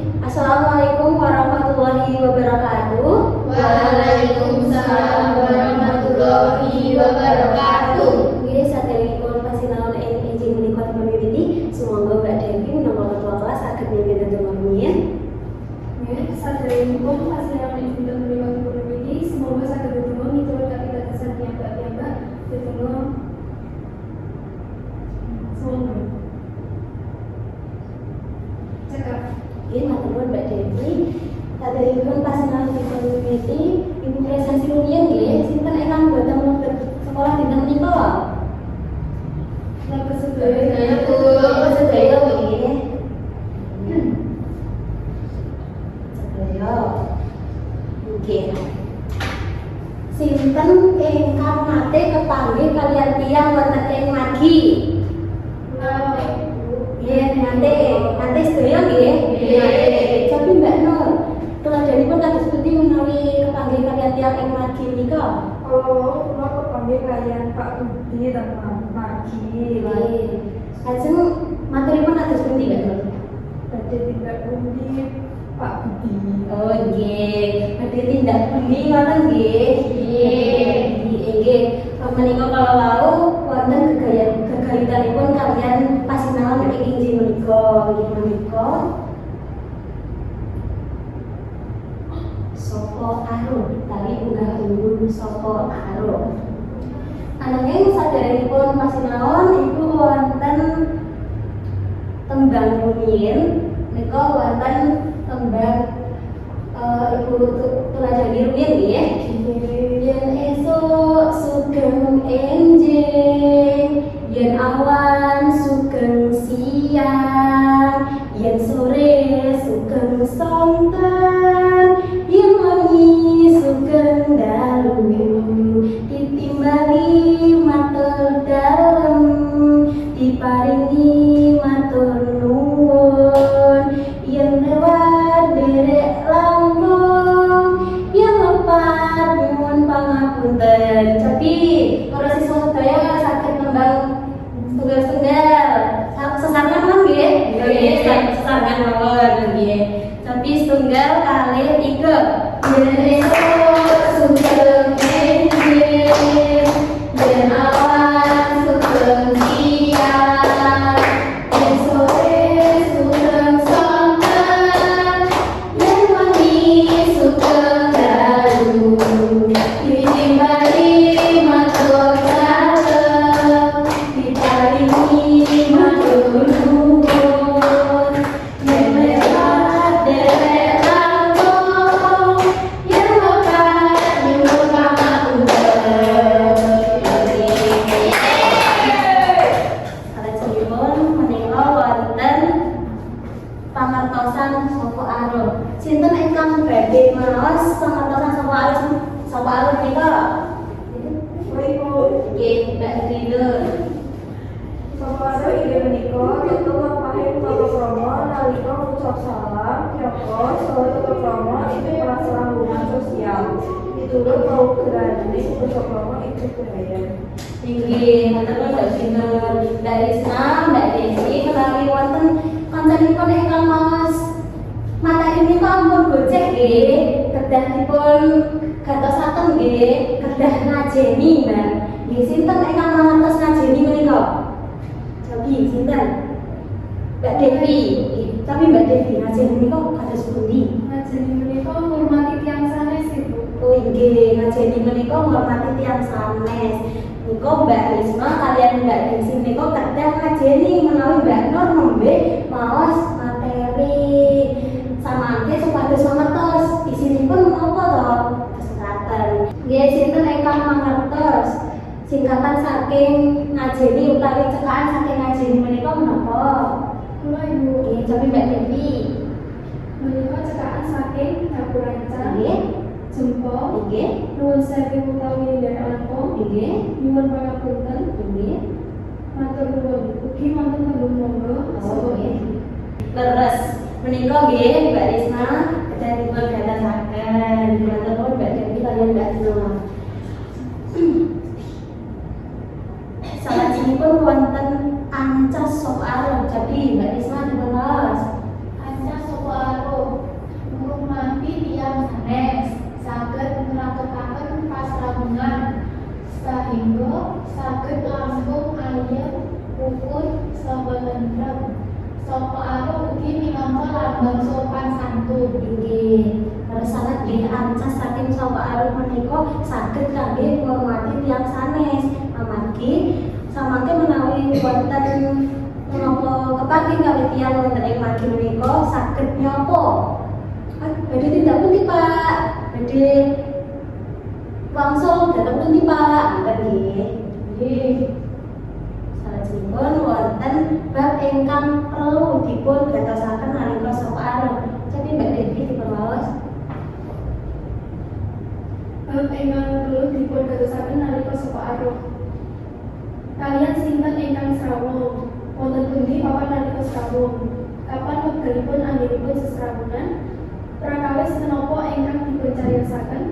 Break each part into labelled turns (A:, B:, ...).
A: Assalamualaikum warahmatullahi wabarakatuh.
B: Waalaikumsalam warahmatullahi wabarakatuh.
A: Nggih, saderengipun pasinaon ing izin menika dipamiwiti, sumangga Mbak Devi minangka ketua kelas saged mimpin tetunggal rumiyin.
C: Nggih, saderengipun pasinaon ing izin menika dipamiwiti, semoga saged tetunggal miturut kapitadosan piyambak-piyambak tetunggal. Semoga. Cekap.
A: Nggih, matur nuwun Mbak Devi. Saderengipun pasinaon ing dipamiwiti, Ibu presensi rumiyin nggih, sinten ingkang boten mlebet sekolah dinten menika?
C: Lagu sedaya.
A: Sedaya nggih. Sedaya. Nggih. Sinten ingkang nate kepanggih kalian tiyang wonten ing margi? Nggih, nate sedaya nggih.
B: Nggih.
A: Tapi Mbak Nur, tuladhanipun kados pundi menawi kepanggih kalian tiyang ing margi menika?
C: Kalau kula kepanggih kalian Pak Budi dan Pak Magi.
A: Nggih. Lajeng maturipun kados pundi Mbak Nur?
C: Badhe tindak pundi Pak Budi.
A: Oh nggih, badhe tindak pundi ngoten nggih. Nggih. Menika kala wau wonten gegayutanipun kalian pasinaon ing inggih menika. Inggih menika Sapa Arum, tali unggah unggun Sapa Arum. Ananging saderengipun pasinaon iku wonten tembang rumiyin menika wonten tembang ibu tuladhani rumiyin nggih. Yen esuk sugeng enjing, yen awan sugeng siang, yen sore sugeng sonten, yen wengi sugeng dalu, ditimbali matur dalem, diparingi matur nuwun, yen lewat derek langkung, yen lepat nyuwun pangapunten. Tapi para siswa sedaya saged nembang setunggal-setunggal. Sesarengan mawon nggih. Nggih, sesarengan mawon nggih. Tapi setunggal kalih tiga. Yen esuk sugeng enjing, yen awan sugeng siang, yen sore sugeng sonten, yen wengi sugeng dalu, ditimbali matur dalem, diparingi matur nuwun, yen lewat derek langkung, yen lepat nyuwun pangapunten. Salajengipun menika wonten pamartosan Sapa Arum. Sinten ingkang badhe maos pamartosan Sapa Arum? Sapa Arum menika? Nggih, Mbak Rina.
C: Sampara inggih menika tetep pahing tata krama nalika ngucap salam nyapa saha tata krama ing masalah hubungan sosial. Miturut paugeranipun tata krama ing budaya.
A: Inggih, ngoten Mbak Rina. Mbak Risna, Mbak Desi menawi wonten kancanipun ingkang maos materi menika ampun gojek nggih, kedah dipun gatosaken nggih, kedah ngajeni Mbak. Nggih, sinten ingkang mangertos ngajeni menika? Cobi sinten? Mbak Devi. Tapi Mbak Devi ngajeni menika kados pundi?
C: Ngajeni menika ngurmati tiyang sanes Ibu.
A: Oh nggih, ngajeni menika ngurmati tiyang sanes. Nika Mbak Risma kalian Mbak Desi menika kedah ngajeni menawi Mbak Nur nembe maos materi samangke supados mangertos isinipun menapa to? Kesempatan. Nggih, sinten ingkang mangertos singkatan saking ngajeni utawi cekakan saking ngajeni menika menapa?
C: Kula Ibu.
A: Nggih, cobi Mbak Devi.
C: Menika cekakan saking Ngapuranca,
A: Nggih,
C: Jempo,
A: nggih,
C: nuwun sewu utawi derek langkung,
A: nggih,
C: nyuwun pangapunten,
A: nggih.
C: matur nuwun. Ugi wonten tembung monggo.
A: Oh, nggih. Leres. Menika nggih Mbak Risma kedah dipun gatosaken. Matur nuwun Mbak Devi kaliyan Mbak Risma. Salajengipun wonten ancas Sapa Arum. Jadi Mbak Risma dipun maos.
B: Ancas Sapa Arum. tambah sopan santun.
A: Inggih. Terus sangat diancas saking sapa aruh menika saged kangge ngurmati tiyang sanes. Amargi samangke menawi wonten menapa kepanggih kalih tiyang wonten ing margi menika saged nyapa. Badhe tindak pundi Pak? Badhe wangsul dhateng pundi Pak? Ngoten nggih. Nggih. Salajengipun wonten bab ingkang perlu dipun gatosaken nalika sapa aruh. Jadi Mbak Devi dipun waos.
C: Bab ingkang perlu dipun gatosaken nalika sapa aruh. Kalian sinten ingkang srawung? Wonten pundi papan nalika srawung? Kapan wekdalipun anggenipun sesrawungan? Prakawis menapa ingkang dipun cariyosaken?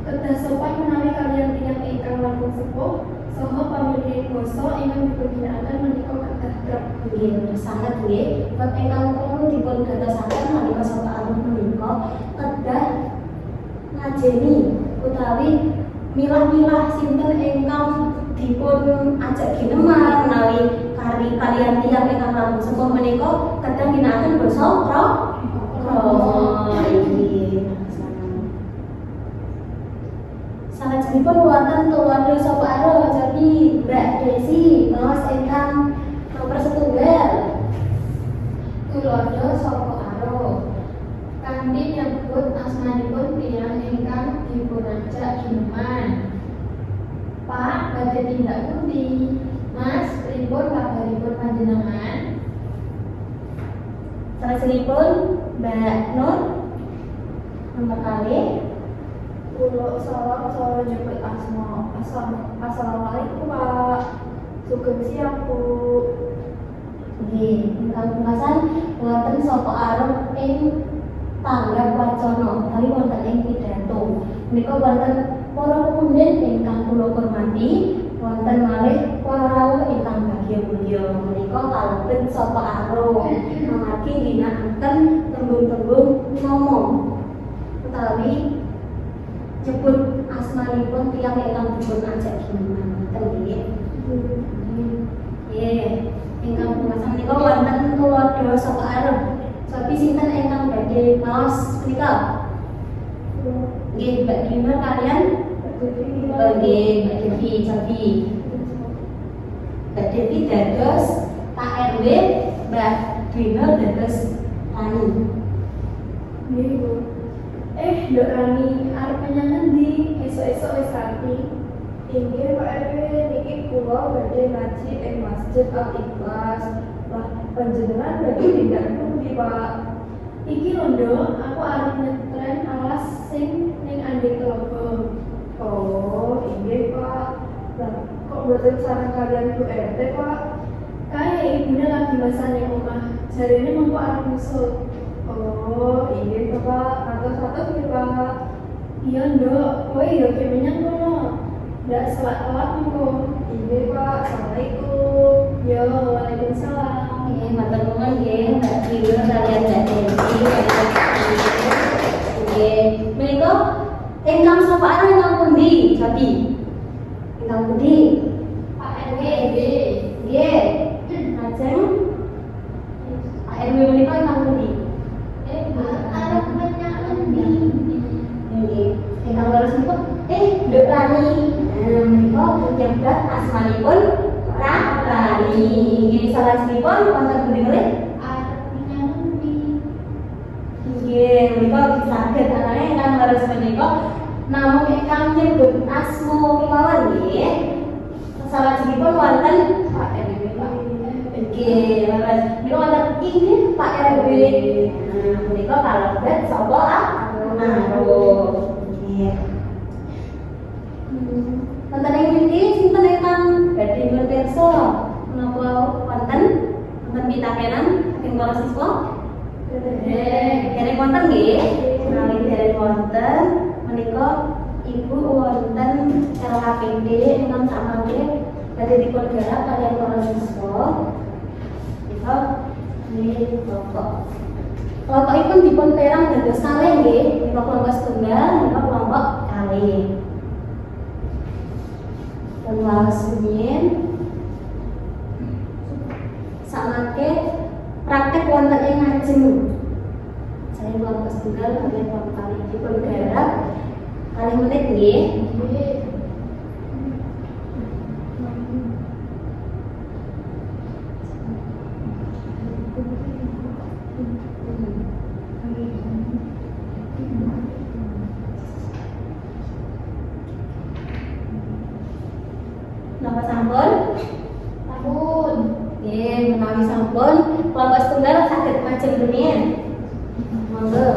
C: Kedah sopan menawi kalian tiyang ingkang langkung sepuh saha pamilih basa ingkang dipun ginakaken menika kedah trep.
A: Nggih, sanget nggih. Bab ingkang perlu dipun gatosaken nalika sapa aruh menika kedah ngajeni utawi milah-milah sinten ingkang dipun ajak gineman menawi kalian tiyang ingkang langkung sepuh menika kedah ginakaken basa krama. Inggih. Salajengipun wonten tuladha sapa aruh jadi Mbak Desi maos ingkang nomor 1.
B: Tuladha sapa aruh. Kanthi nyebut asmanipun tiyang ingkang dipunajak gineman. Pak, badhe tindak pundi? Mas, pripun kabaripun panjenengan?
A: Salajengipun Mbak Nur nomor kalih.
C: Kula salah nyebut asma. Assalamualaikum Pak. Sugeng siang Bu.
A: Nggih, ingkang pungkasan wonten sapa aruh ing tanggap wacana utawi wonten ing pidato. Menika wonten para pepundhen ingkang kula hormati, wonten malih para rawuh ingkang bagya mulya. Menika kalebet sapa aruh amargi ginakaken tembung-tembung ngomong utawi nyebut asmanipun tiyang ingkang dipun ajak gineman. Ngoten nggih. Nggih. Ingkang pungkasan menika wonten tuladha sapa aruh. Sapi sinten ingkang badhe maos menika? Nggih, Mbak Dina kalian? Nggih, Mbak Devi sapi. Mbak Devi dados Pak RW, Mbak Dina dados Rani.
C: Nggih Bu. Nduk Rani arep menyang endi? Esuk-esuk wis rapi. Inggih Pak RW, niki kula badhe ngaji ing Masjid Al-Ikhlas. Wah, panjenengan badhe tindak pundi Pak?
B: Iki lho, Nduk, aku arep nyetren alas sing ning Anding Telaga.
C: Oh, inggih Pak. Lah, kok mboten sareng kalian Bu RT Pak?
B: Kae ibune lagi masak ning omah. Jarine mengko arep nyusul.
C: Oh, inggih to Pak. Atus-atus nggih Pak.
B: Iya, Nduk, kowe yo ki menyang kono. Ndak selak-selak mengko.
C: Inggih Pak. Assalamualaikum.
B: Yo, waalaikumsalam.
A: Nggih, matur nuwun nggih, Mbak Dina kalian Mbak Devi. Nggih, menika ingkang sapa aruh ingkang pundi? Sapi. Ingkang pundi?
B: Pak RW.
A: Nggih. Lajeng Pak RW menika ingkang pundi?
B: Arep menyang endi?
A: Nggih. Ingkang leresipun Nduk Rani. Menika pejabat asmanipun Rani. Nggih, salajengipun wonten pundi malih?
B: Arep menyang endi?
A: Nggih, menika saged anane ingkang leres menika namung ingkang nyebut asma kemawon nggih. Salajengipun wonten Pak RW Pak. Nggih, leres. Menika wonten inggih Pak RW. Menika kalebet sapa aruh. Nggih. Wonten ing mriki sinten ingkang badhe ngertesa menapa wonten pitakenan saking para siswa? Dereng wonten nggih. Menawi dereng wonten menika Ibu wonten LKPD ingkang samangke badhe dipun garap kaliyan para siswa. Menika nggih kelompok. Kelompokipun dipun perang dados kalih nggih. Menika kelompok setunggal, menika kelompok kalih. Dan waos rumiyin samangke praktek wonten ing ngajeng. Saya kelompok tunggal kalian kelompok kali dipun garap kali menit nggih. Napa sampun?
B: Sampun.
A: Nggih, menawi sampun kelompok tunggal saged majeng rumiyin. Monggo.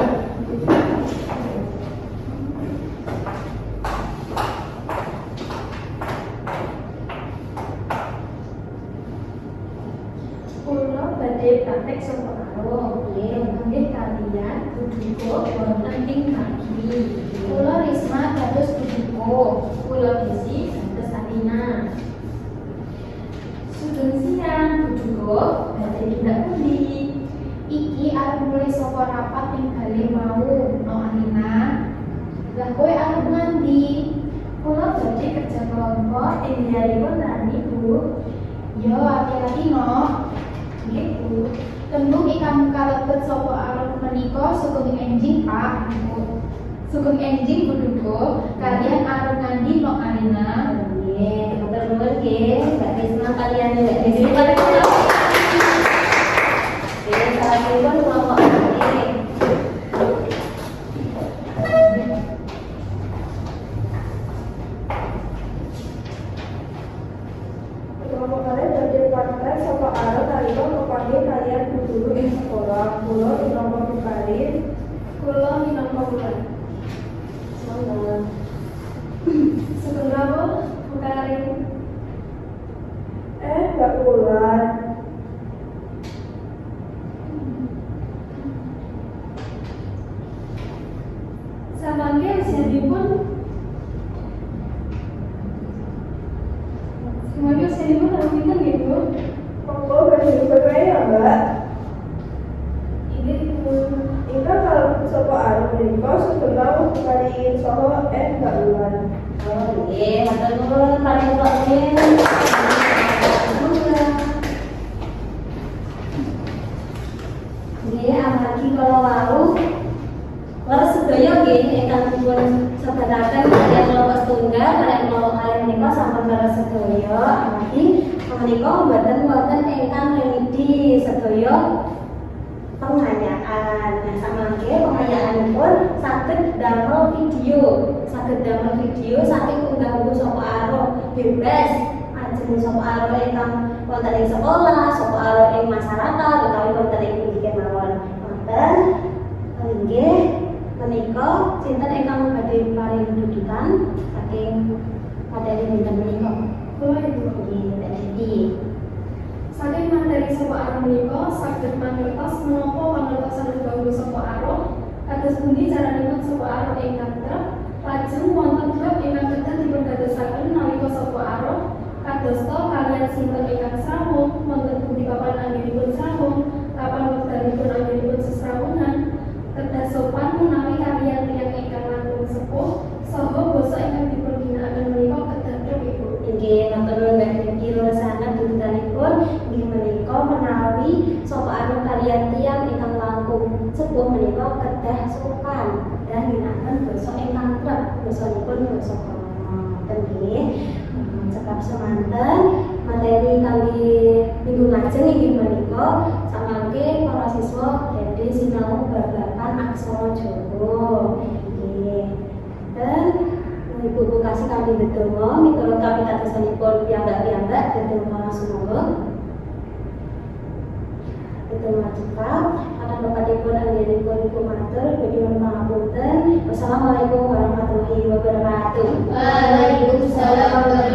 B: Kula badhe praktek sapa karo. Nggih kalian Budiko wonten ing kaki. Kula Risma dados Budiko. Kula Desi dados Alina. Sugeng siang Budiko badhe tindak pundi? Iki arep mulai saka rapat ing bali mau no Alina. Lah kowe arep ngendi? Kula badhe kerja kelompok ing diaripun tani Bu. Yo hati-hati no. Gitu. Tembung ikan kalebet sapa arep menika sugeng enjing Pak. Sugeng enjing Budiko kalian arep ngandi no Alina.
A: Nggih, matur nuwun nggih, Mbak Risma kalian Mbak Desi kalian. Nggih, salahipun kelompok kali.
C: Kelompok kalian badhe praktek sapa arep nalika kepanggih kalian guru ing sekolah. Kula minangka Bukarin.
B: Kula minangka bulan.
A: Monggo.
B: Sugeng rawuh Bukarin.
C: Mbak Wulan.
B: Samangke usianipun Samangke usianipun harus pinten nggih Bu?
C: Monggo badhe dipercaya ya, Mbak.
B: Ini Bu.
C: Ingkang kalebet sapa arep menika sugeng rawuh Bukarin saha Mbak Wulan.
A: Oh, nggih, matur nuwun kalian kok nggih. Nggih, amargi kala wau leres sedaya nggih ingkang dipun sebataken kaliyan kelompok setunggal kaliyan kelompok kalian menika sampun leres sedaya amargi menika mboten wonten ingkang remedi sedaya pengayaan. Nah, samangke pengayaanipun saged damel video, saking unggah-ungguh sapa aro bebas ajeng sapa aro ingkang wonten ing sekolah, sapa aro ing masyarakat utawi wonten ing pendidikan mawon. Wonten inggih menika sinten ingkang badhe paring dudukan saking materi dinten menika?
B: Kula Ibu.
A: Nggih, Mbak Didi.
B: Saking materi sapa arep menika saged mangertos menapa pangertosan ganggu sapa arep kados pundi caranipun sapa arep ingkang trep lajeng wonten trep ingkang kedah dipun dadosaken nalika sapa arep kadosta kalian sinten ingkang srawung wonten pundi papan anggenipun srawung kapan wekdalipun anggenipun sesrawungan kedah sopan menawi kalian tiyang ingkang langkung sepuh saha basa ingkang dipun ginakaken menika kedah trep Ibu.
A: Nggih, matur nuwun Mbak Didi leresaken dudukanipun inggih menika menawi sapa anu kaliyan tiyang ingkang langkung sepuh menika kedah sopan dan ginakaken basa ingkang trep basanipun basa krama. Nggih. Cekap semanten materi kangge minggu lajeng inggih menika samangke para siswa badhe sinau babagan aksara Jawa. Nggih. Dan Ibu kasih kami bedonga miturut kami kadosanipun piyambak-piyambak bedonga sumangga. Bedonga cekap akan bapakipun anggenipun ibu matur bedonga pangapunten. Wassalamualaikum warahmatullahi wabarakatuh.
B: Waalaikumsalam.